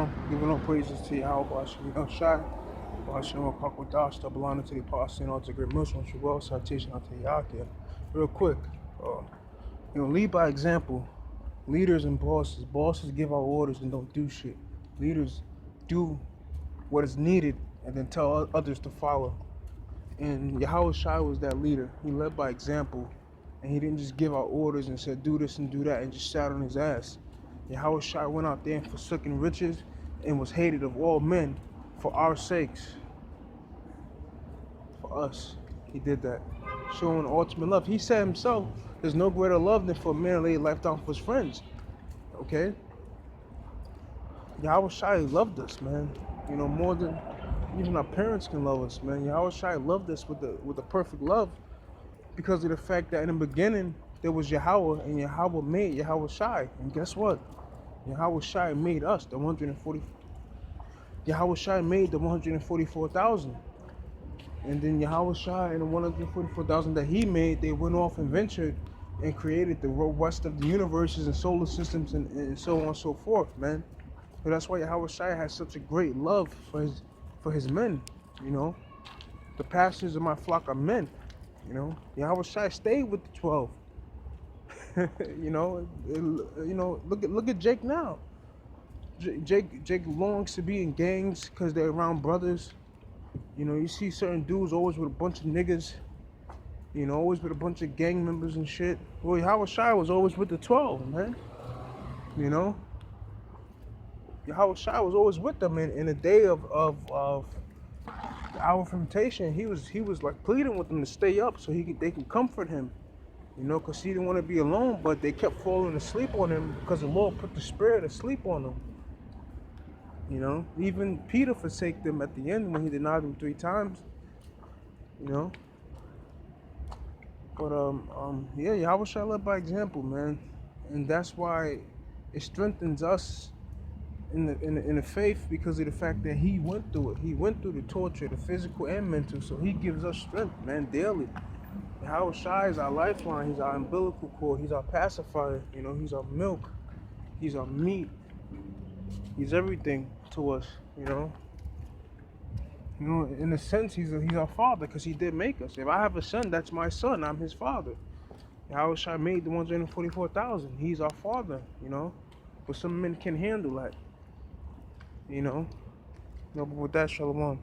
Shalom. Giving all praises to Yahawashi. Shai. Hashem Pakwadash, the belonging to the apostle and all the great Muslims, as well, citation out to Yakia. Real quick, lead by example. Leaders and bosses. Bosses give out orders and don't do shit. Leaders do what is needed and then tell others to follow. And Yahawashi was that leader. He led by example. And he didn't just give out orders and said do this and do that and just sat on his ass. Yahawashi went out there and forsook riches and was hated of all men for our sakes. For us. He did that. Showing ultimate love. He said himself, there's no greater love than for a man to lay life down for his friends. Okay? Yahawashi loved us, man. More than even our parents can love us, man. Yahawashi loved us with the perfect love because of the fact that in the beginning there was Yahweh and Yahweh made Yahawashi. And guess what? Yahawashi made us, the 140. Yahawashi made the 144,000. And then Yahawashi and the 144,000 that he made, they went off and ventured and created the rest of the universes and solar systems and so on and so forth, man. So that's why Yahawashi has such a great love for his men, The pastors of my flock are men, Yahawashi stayed with the 12. Look at Jake now. Jake longs to be in gangs because they're around brothers. You see certain dudes always with a bunch of niggas, always with a bunch of gang members and shit. Well, Yahawashi was always with the 12, man. Yahawashi was always with them in the day of the hour of temptation. He was like pleading with them to stay up so they can comfort him. Because he didn't want to be alone, but they kept falling asleep on him because the Lord put the spirit of sleep on him. Even Peter forsake them at the end when he denied him 3 times. But Yahawashi led by example, man, and that's why it strengthens us in the faith because of the fact that he went through it. He went through the torture, the physical and mental, so he gives us strength, man, daily. Yahawashi is our lifeline. He's our umbilical cord. He's our pacifier. He's our milk. He's our meat. He's everything to us. In a sense, he's our father because he did make us. If I have a son, that's my son. I'm his father. Yahawashi made the 144,000. He's our father. But some men can handle that. But with that, shalom.